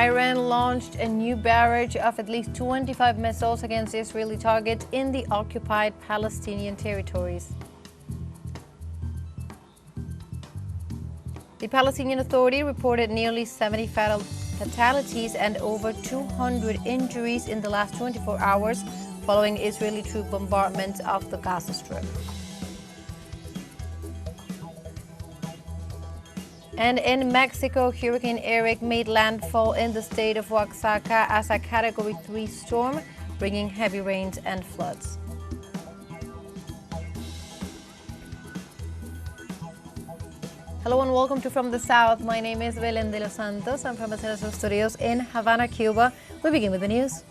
Iran launched a new barrage of at least 25 missiles against Israeli targets in the occupied Palestinian territories. The Palestinian Authority reported nearly 70 fatalities and over 200 injuries in the last 24 hours following Israeli troop bombardment of the Gaza Strip. And in Mexico, Hurricane Erick made landfall in the state of Oaxaca as a Category 3 storm, bringing heavy rains and floods. Hello and welcome to From the South. My name is Belén de los Santos. I'm from the teleSUR studios in Havana, Cuba. We begin with the news.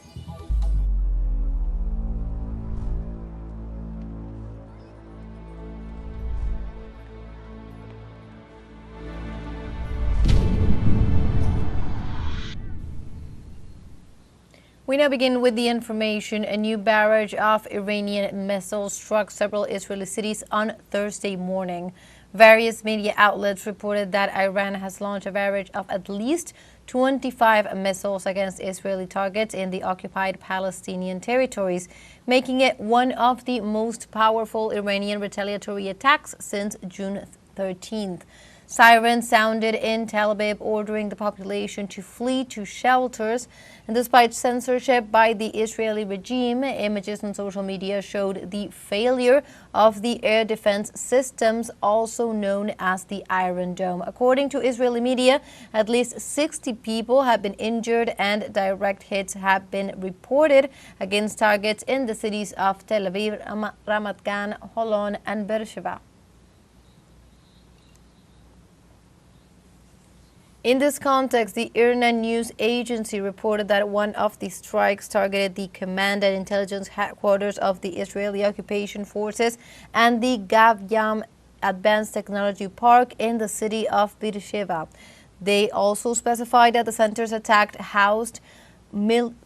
We now begin with the information. A new barrage of Iranian missiles struck several Israeli cities on Thursday morning. Various media outlets reported that Iran has launched a barrage of at least 25 missiles against Israeli targets in the occupied Palestinian territories, making it one of the most powerful Iranian retaliatory attacks since June 13th. Sirens sounded in Tel Aviv, ordering the population to flee to shelters. And despite censorship by the Israeli regime, images on social media showed the failure of the air defense systems, also known as the Iron Dome. According to Israeli media, at least 60 people have been injured and direct hits have been reported against targets in the cities of Tel Aviv, Ramat Gan, Holon, and Beersheba. In this context, the IRNA news agency reported that one of the strikes targeted the command and intelligence headquarters of the Israeli occupation forces and the Gav-Yam Advanced Technology Park in the city of Beersheba. They also specified that the center's attack housed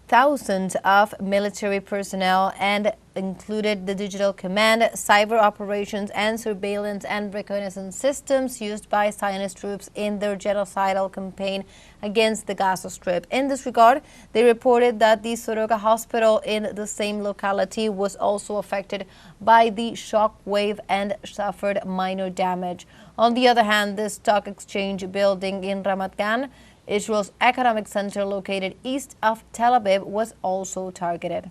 thousands of military personnel and included the digital command, cyber operations, and surveillance and reconnaissance systems used by Zionist troops in their genocidal campaign against the Gaza Strip. In this regard, they reported that the Soroka hospital in the same locality was also affected by the shock wave and suffered minor damage. On the other hand, the stock exchange building in Ramat Gan, Israel's economic center located east of Tel Aviv, was also targeted.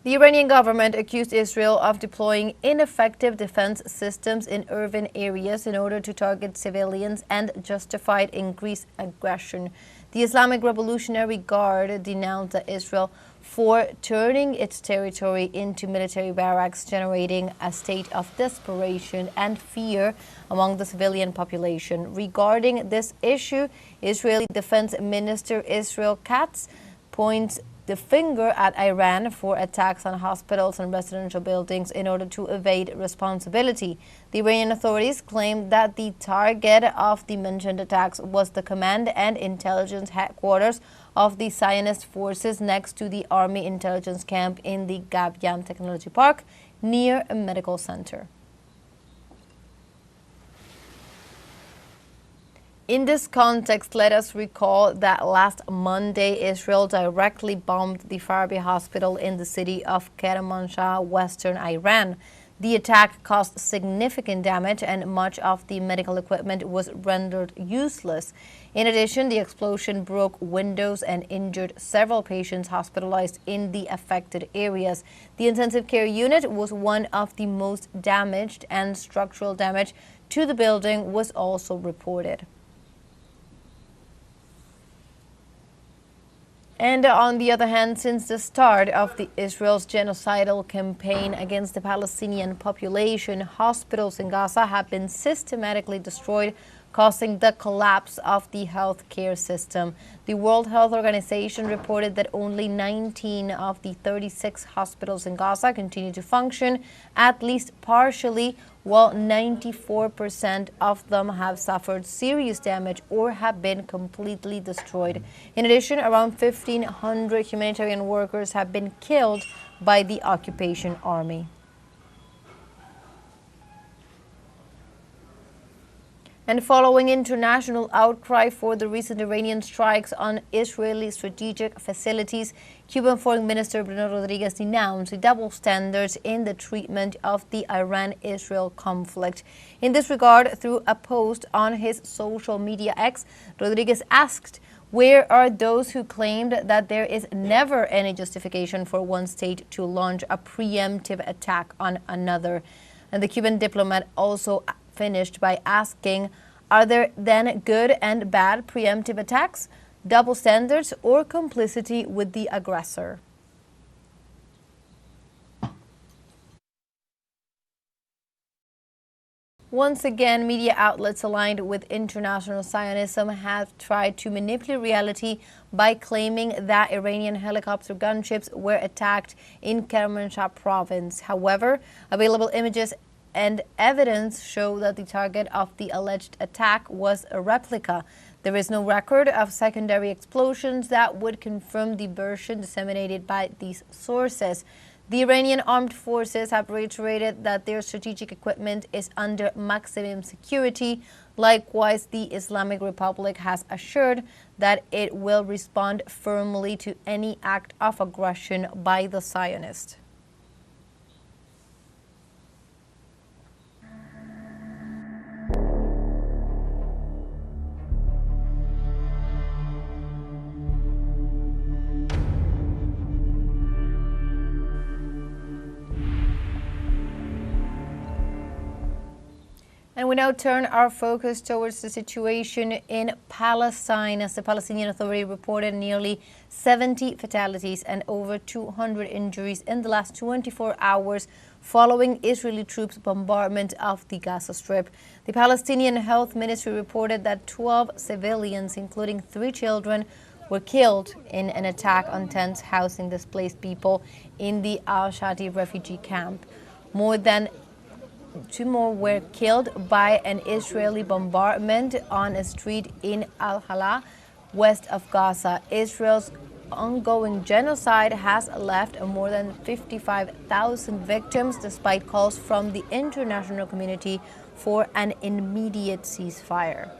The Iranian government accused Israel of deploying ineffective defense systems in urban areas in order to target civilians and justified increased aggression. The Islamic Revolutionary Guard denounced Israel for turning its territory into military barracks, generating a state of desperation and fear among the civilian population. Regarding this issue, Israeli Defense Minister Israel Katz points the finger at Iran for attacks on hospitals and residential buildings in order to evade responsibility. The Iranian authorities claimed that the target of the mentioned attacks was the command and intelligence headquarters of the Zionist forces next to the Army intelligence camp in the Gav-Yam Technology Park near a medical center. In this context, let us recall that last Monday, Israel directly bombed the Farabi hospital in the city of Kermanshah, western Iran. The attack caused significant damage and much of the medical equipment was rendered useless. In addition, the explosion broke windows and injured several patients hospitalized in the affected areas. The intensive care unit was one of the most damaged, and structural damage to the building was also reported. And on the other hand, since the start of Israel's genocidal campaign against the Palestinian population, hospitals in Gaza have been systematically destroyed, causing the collapse of the healthcare system. The World Health Organization reported that only 19 of the 36 hospitals in Gaza continue to function, at least partially, while 94% of them have suffered serious damage or have been completely destroyed. In addition, around 1,500 humanitarian workers have been killed by the occupation army. And following international outcry for the recent Iranian strikes on Israeli strategic facilities, Cuban Foreign Minister Bruno Rodriguez denounced double standards in the treatment of the Iran-Israel conflict. In this regard, through a post on his social media X, Rodriguez asked, "Where are those who claimed that there is never any justification for one state to launch a preemptive attack on another?" And the Cuban diplomat also finished by asking, "Are there then good and bad preemptive attacks, double standards, or complicity with the aggressor?" Once again, media outlets aligned with international Zionism have tried to manipulate reality by claiming that Iranian helicopter gunships were attacked in Kermanshah province. However, available images and evidence show that the target of the alleged attack was a replica. There is no record of secondary explosions that would confirm the version disseminated by these sources. The Iranian armed forces have reiterated that their strategic equipment is under maximum security. Likewise, the Islamic Republic has assured that it will respond firmly to any act of aggression by the Zionists. And we now turn our focus towards the situation in Palestine, as the Palestinian Authority reported nearly 70 fatalities and over 200 injuries in the last 24 hours following Israeli troops' bombardment of the Gaza Strip. The Palestinian Health Ministry reported that 12 civilians, including 3 children, were killed in an attack on tents housing displaced people in the Al-Shati refugee camp. More than 2 more were killed by an Israeli bombardment on a street in Al-Hala, west of Gaza. Israel's ongoing genocide has left more than 55,000 victims, despite calls from the international community for an immediate ceasefire.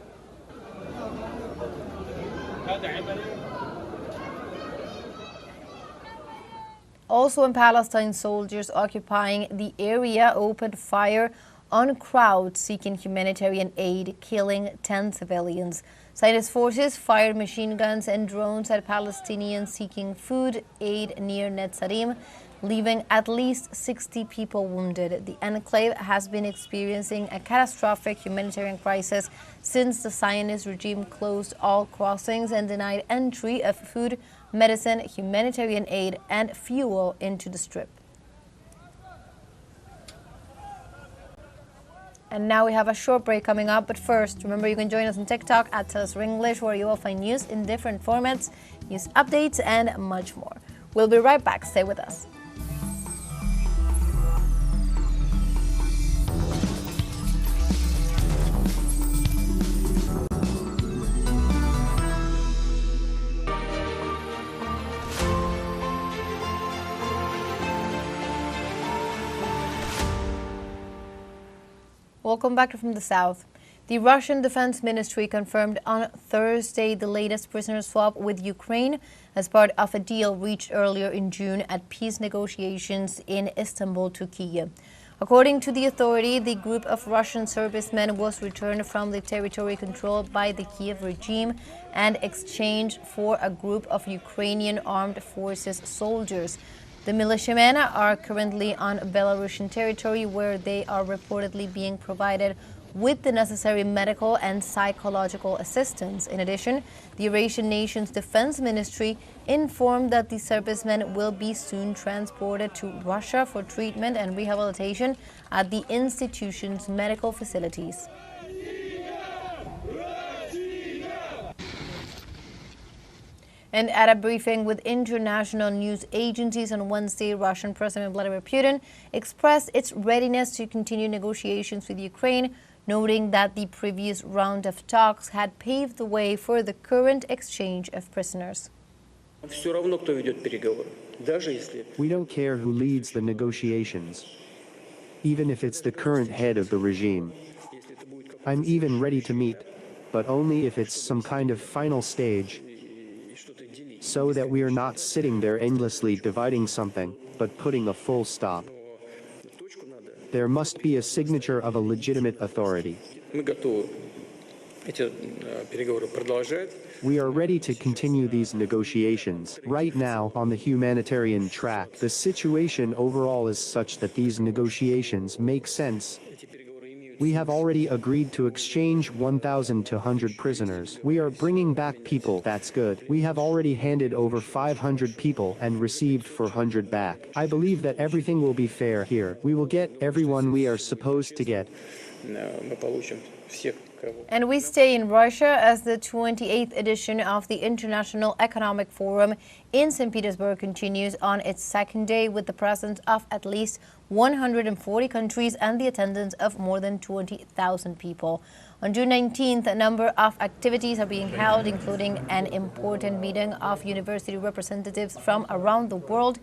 Also in Palestine, soldiers occupying the area opened fire on crowds seeking humanitarian aid, killing 10 civilians. Zionist forces fired machine guns and drones at Palestinians seeking food aid near Netzarim, leaving at least 60 people wounded. The enclave has been experiencing a catastrophic humanitarian crisis since the Zionist regime closed all crossings and denied entry of food, medicine, humanitarian aid, and fuel into the Strip. And now we have a short break coming up, but first, remember you can join us on TikTok at teleSUR English, where you will find news in different formats, news updates, and much more. We'll be right back. Stay with us. Welcome back from the South. The Russian Defense Ministry confirmed on Thursday the latest prisoner swap with Ukraine as part of a deal reached earlier in June at peace negotiations in Istanbul, Turkey. According to the authority, the group of Russian servicemen was returned from the territory controlled by the Kiev regime and exchanged for a group of Ukrainian armed forces soldiers. The militiamen are currently on Belarusian territory, where they are reportedly being provided with the necessary medical and psychological assistance. In addition, the Eurasian nation's defense ministry informed that the servicemen will be soon transported to Russia for treatment and rehabilitation at the institution's medical facilities. And at a briefing with international news agencies on Wednesday, Russian President Vladimir Putin expressed its readiness to continue negotiations with Ukraine, noting that the previous round of talks had paved the way for the current exchange of prisoners. We don't care who leads the negotiations, even if it's the current head of the regime. I'm even ready to meet, but only if it's some kind of final stage, so that we are not sitting there endlessly dividing something, but putting a full stop. There must be a signature of a legitimate authority. We are ready to continue these negotiations. Right now, on the humanitarian track, the situation overall is such that these negotiations make sense. We have already agreed to exchange 1,200 prisoners. We are bringing back people, that's good. We have already handed over 500 people and received 400 back. I believe that everything will be fair here. We will get everyone we are supposed to get. And we stay in Russia as the 28th edition of the International Economic Forum in St. Petersburg continues on its second day with the presence of at least 140 countries and the attendance of more than 20,000 people. On June 19th, a number of activities are being held, including an important meeting of university representatives from around the world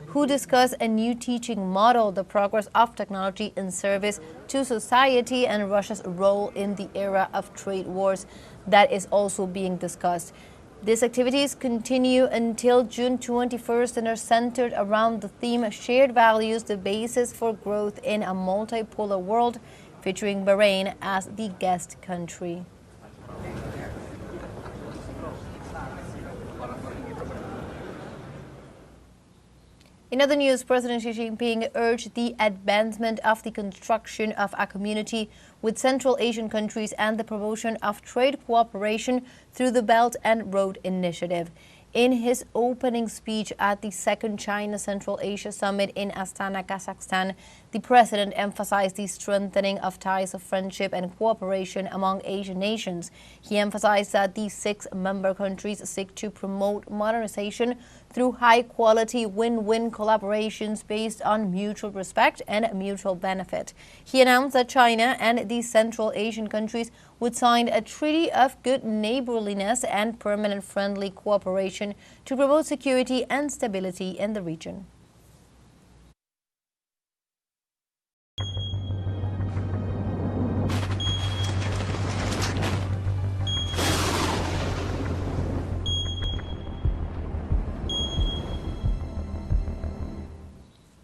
who discuss a new teaching model, the progress of technology in service to society, and Russia's role in the era of trade wars that is also being discussed. These activities continue until June 21st and are centered around the theme Shared Values, the Basis for Growth in a Multipolar World, featuring Bahrain as the guest country. In other news, President Xi Jinping urged the advancement of the construction of a community with Central Asian countries and the promotion of trade cooperation through the Belt and Road Initiative. In his opening speech at the second China-Central Asia Summit in Astana, Kazakhstan, the president emphasized the strengthening of ties of friendship and cooperation among Asian nations. He emphasized that the 6 member countries seek to promote modernization through high-quality win-win collaborations based on mutual respect and mutual benefit. He announced that China and the Central Asian countries would sign a treaty of good neighborliness and permanent friendly cooperation to promote security and stability in the region.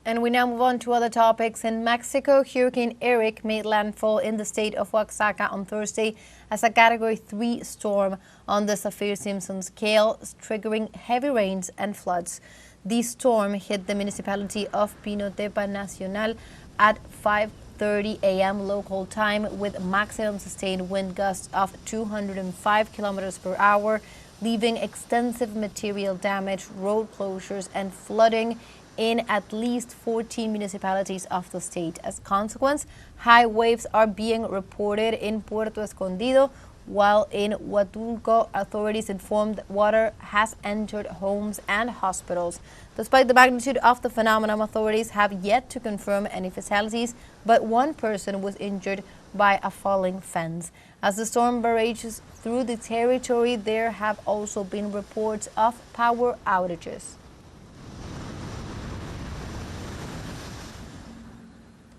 And we now move on to other topics. In Mexico, Hurricane Erick made landfall in the state of Oaxaca on Thursday as a Category 3 storm on the Saffir-Simpson scale, triggering heavy rains and floods. The storm hit the municipality of Pinotepa Nacional at 5:30 a.m. local time with maximum sustained wind gusts of 205 kilometers per hour, leaving extensive material damage, road closures, and flooding in at least 14 municipalities of the state. As a consequence, high waves are being reported in Puerto Escondido, while in Huatulco, authorities informed water has entered homes and hospitals. Despite the magnitude of the phenomenon, authorities have yet to confirm any fatalities, but one person was injured by a falling fence. As the storm barrages through the territory, there have also been reports of power outages.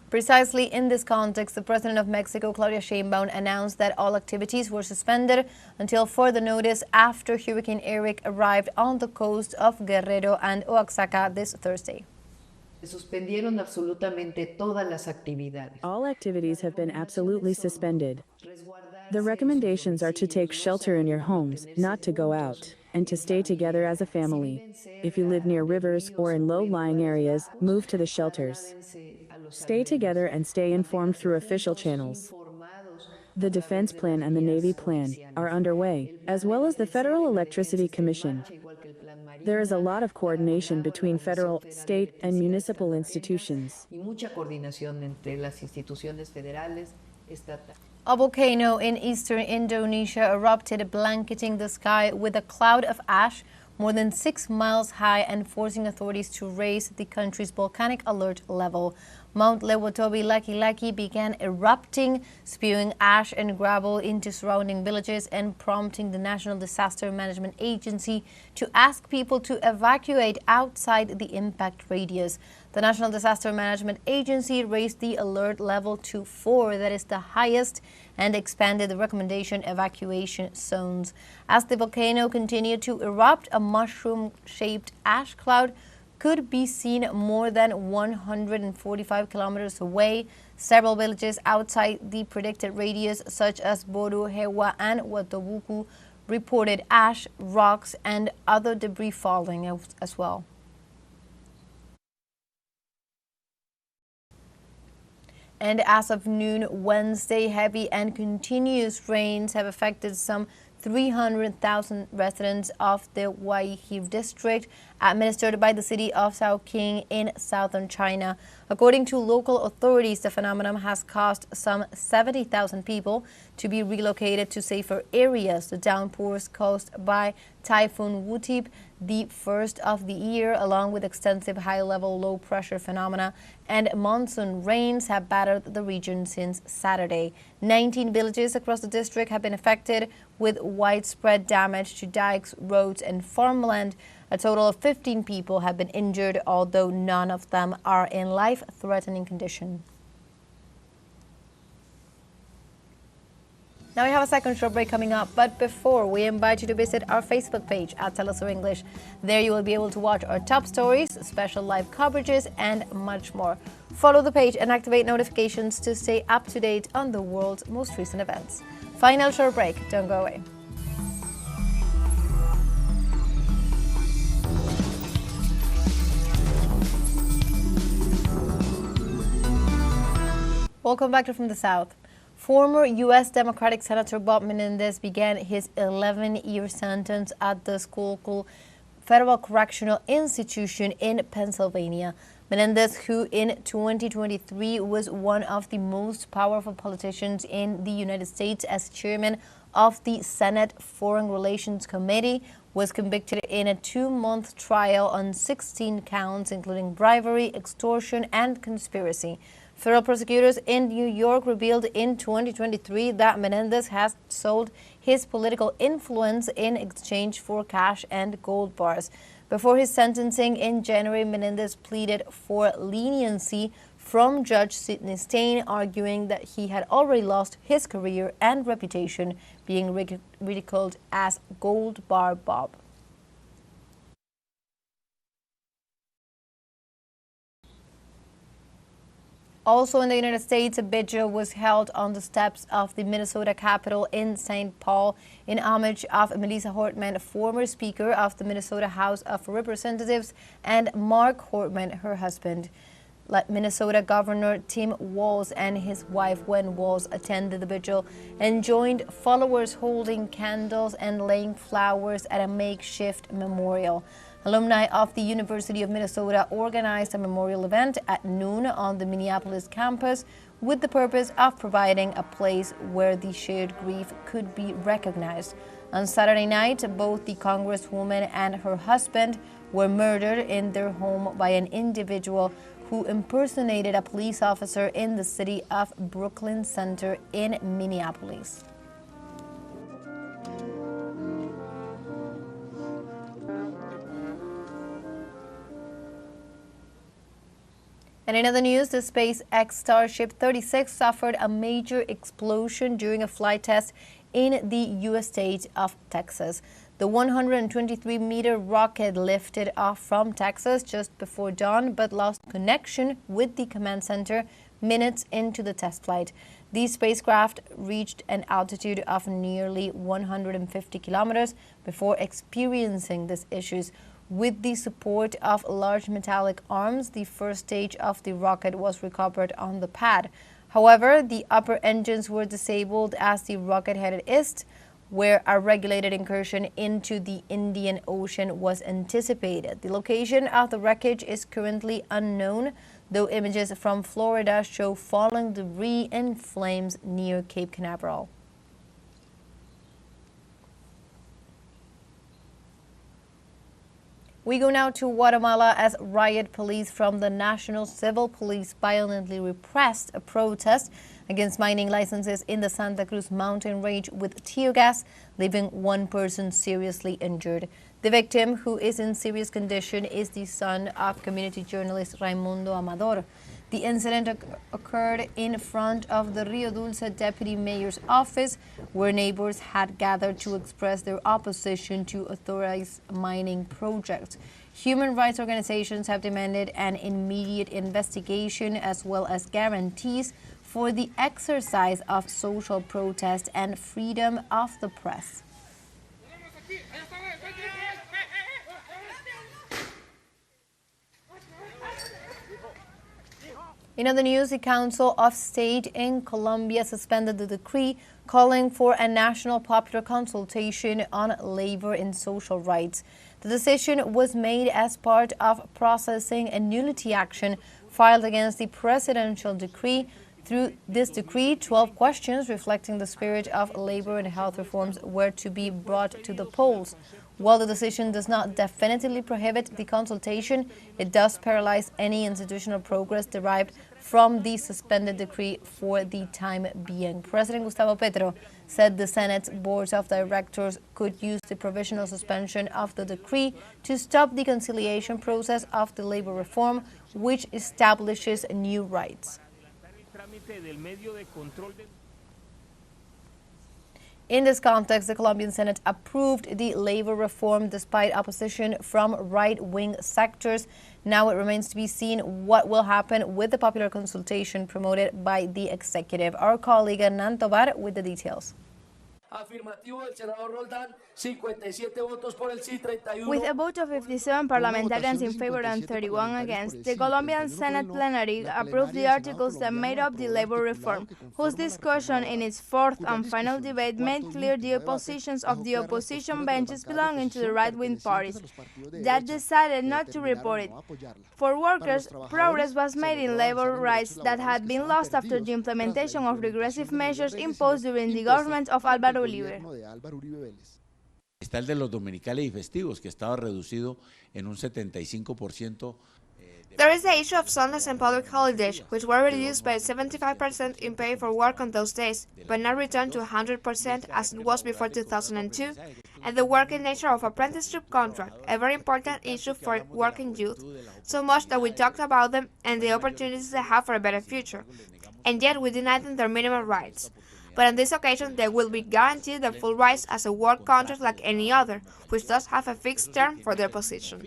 Precisely in this context, the President of Mexico, Claudia Sheinbaum, announced that all activities were suspended until further notice after Hurricane Erick arrived on the coast of Guerrero and Oaxaca this Thursday. Suspendieron absolutamente todas las actividades. All activities have been absolutely suspended. The recommendations are to take shelter in your homes, not to go out, and to stay together as a family. If you live near rivers or in low-lying areas, move to the shelters. Stay together and stay informed through official channels. The Defense Plan and the Navy Plan are underway, as well as the Federal Electricity Commission. There is a lot of coordination between federal, state, and municipal institutions. A volcano in eastern Indonesia erupted, blanketing the sky with a cloud of ash more than 6 miles high and forcing authorities to raise the country's volcanic alert level. Mount Lewatobi Laki-Laki began erupting, spewing ash and gravel into surrounding villages and prompting the National Disaster Management Agency to ask people to evacuate outside the impact radius. The National Disaster Management Agency raised the alert level to 4, that is the highest, and expanded the recommendation evacuation zones. As the volcano continued to erupt, a mushroom-shaped ash cloud could be seen more than 145 kilometers away. Several villages outside the predicted radius, such as Boru, Hewa, and Watobuku, reported ash, rocks, and other debris falling as well. And as of noon Wednesday, heavy and continuous rains have affected some 300,000 residents of the Huaihai district, administered by the city of Shaoqing in southern China. According to local authorities, the phenomenon has caused some 70,000 people to be relocated to safer areas. The downpours caused by Typhoon Wutip, the first of the year, along with extensive high-level low-pressure phenomena and monsoon rains, have battered the region since Saturday. 19 villages across the district have been affected, with widespread damage to dikes, roads, and farmland. A total of 15 people have been injured, although none of them are in life-threatening condition. Now we have a second short break coming up, but before, we invite you to visit our Facebook page at teleSUR English. There you will be able to watch our top stories, special live coverages, and much more. Follow the page and activate notifications to stay up to date on the world's most recent events. Final short break, don't go away. Welcome back to From the South. Former U.S. Democratic Senator Bob Menendez began his 11-year sentence at the Schuylkill Federal Correctional Institution in Pennsylvania. Menendez, who in 2023 was one of the most powerful politicians in the United States as chairman of the Senate Foreign Relations Committee, was convicted in a 2-month trial on 16 counts, including bribery, extortion, and conspiracy. Federal prosecutors in New York revealed in 2023 that Menendez has sold his political influence in exchange for cash and gold bars. Before his sentencing in January, Menendez pleaded for leniency from Judge Sidney Stain, arguing that he had already lost his career and reputation, being ridiculed as Gold Bar Bob. Also in the United States, a vigil was held on the steps of the Minnesota Capitol in St. Paul in homage of Melissa Hortman, former Speaker of the Minnesota House of Representatives, and Mark Hortman, her husband. Minnesota Governor Tim Walz and his wife Gwen Walz attended the vigil and joined followers holding candles and laying flowers at a makeshift memorial. Alumni of the University of Minnesota organized a memorial event at noon on the Minneapolis campus with the purpose of providing a place where the shared grief could be recognized. On Saturday night, both the Congresswoman and her husband were murdered in their home by an individual who impersonated a police officer in the city of Brooklyn Center in Minneapolis. And in other news, the SpaceX Starship 36 suffered a major explosion during a flight test in the U.S. state of Texas. The 123-meter rocket lifted off from Texas just before dawn, but lost connection with the command center minutes into the test flight. The spacecraft reached an altitude of nearly 150 kilometers before experiencing these issues. With the support of large metallic arms, the first stage of the rocket was recovered on the pad. However, the upper engines were disabled as the rocket headed east, where a regulated incursion into the Indian Ocean was anticipated. The location of the wreckage is currently unknown, though images from Florida show falling debris and flames near Cape Canaveral. We go now to Guatemala as riot police from the National Civil Police violently repressed a protest against mining licenses in the Santa Cruz mountain range with tear gas, leaving one person seriously injured. The victim, who is in serious condition, is the son of community journalist Raimundo Amador. The incident occurred in front of the Rio Dulce deputy mayor's office, where neighbors had gathered to express their opposition to authorized mining projects. Human rights organizations have demanded an immediate investigation as well as guarantees for the exercise of social protest and freedom of the press. In other news, the Council of State in Colombia suspended the decree calling for a national popular consultation on labor and social rights. The decision was made as part of processing a nullity action filed against the presidential decree. Through this decree, 12 questions reflecting the spirit of labor and health reforms were to be brought to the polls. While the decision does not definitively prohibit the consultation, it does paralyze any institutional progress derived from the suspended decree for the time being. President Gustavo Petro said the Senate's board of directors could use the provisional suspension of the decree to stop the conciliation process of the labor reform, which establishes new rights. In this context, the Colombian Senate approved the labor reform despite opposition from right-wing sectors. Now it remains to be seen what will happen with the popular consultation promoted by the executive. Our colleague Nan Tobar with the details. With a vote of 57 parliamentarians in favor and 31 against, the Colombian Senate plenary approved the articles that made up the labor reform, whose discussion in its fourth and final debate made clear the positions of the opposition benches belonging to the right-wing parties that decided not to report it. For workers, progress was made in labor rights that had been lost after the implementation of regressive measures imposed during the government of Álvaro Uribe. Está el de los dominicales y festivos, que estaba reducido en un 75%. There is the issue of Sundays and public holidays, which were reduced by 75% in pay for work on those days, but not returned to 100% as it was before 2002, and the working nature of apprenticeship contract, a very important issue for working youth, so much that we talked about them and the opportunities they have for a better future, and yet we denied them their minimum rights. But on this occasion, they will be guaranteed their full rights as a work contract like any other, which does have a fixed term for their position.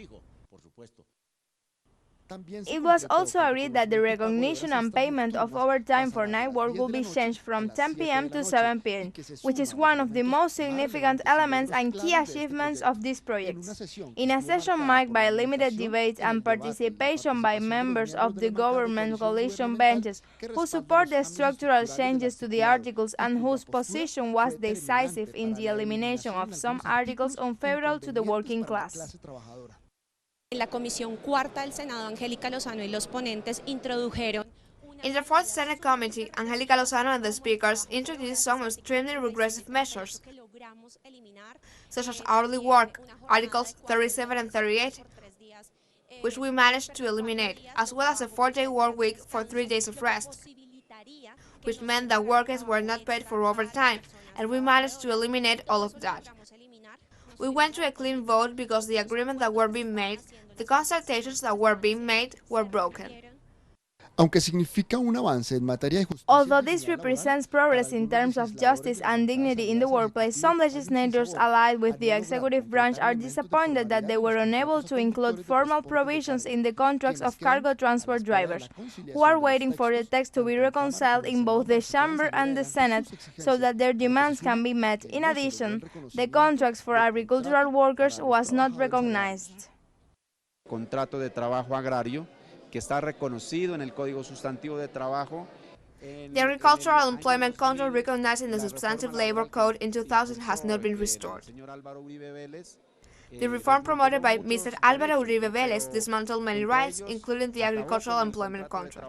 It was also agreed that the recognition and payment of overtime for night work will be changed from 10 p.m. to 7 p.m., which is one of the most significant elements and key achievements of this project. In a session marked by limited debate and participation by members of the government coalition benches who support the structural changes to the articles and whose position was decisive in the elimination of some articles unfavorable to the working class. En la Comisión Cuarta del Senado, Angélica Lozano y los ponentes introdujeron. In the Fourth Senate Committee, Angélica Lozano and the speakers introduced some extremely regressive measures, such as hourly work, Articles 37 and 38, which we managed to eliminate, as well as a 4-day work week for 3 days of rest, which meant that workers were not paid for overtime, and we managed to eliminate all of that. We went to a clean vote because the agreements that were being made, the consultations that were being made, were broken. Aunque significa un avance en materia de justicia. Although this represents progress in terms of justice and dignity in the workplace, some legislators allied with the executive branch are disappointed that they were unable to include formal provisions in the contracts of cargo transport drivers, who are waiting for the text to be reconciled in both the Chamber and the Senate so that their demands can be met. In addition, the contracts for agricultural workers was not recognized. Contrato de trabajo agrario que está reconocido en el Código Sustantivo de Trabajo. The agricultural employment contract recognized in the Substantive Labor Code in 2000 has not been restored. The reform promoted by Mr. Álvaro Uribe Vélez dismantled many rights, including the agricultural employment contract.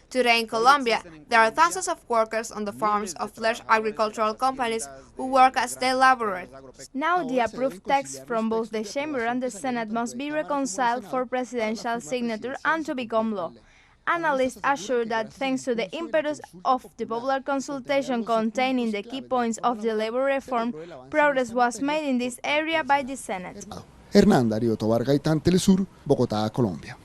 Today in Colombia, there are thousands of workers on the farms of large agricultural companies who work as day laborers. Now the approved text from both the Chamber and the Senate must be reconciled for presidential signature and to become law. Analysts assure that thanks to the impetus of the popular consultation containing the key points of the labor reform, progress was made in this area by the Senate. Hernán Darío Tobar Gaitán, Telesur, Bogotá, Colombia.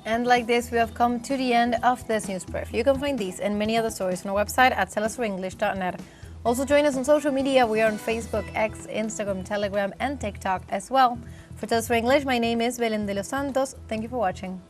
And like this, we have come to the end of this news brief. You can find these and many other stories on our website at telesurenglish.net. Also join us on social media. We are on Facebook, X, Instagram, Telegram, and TikTok as well. For TeleSUR English, my name is Belén de los Santos. Thank you for watching.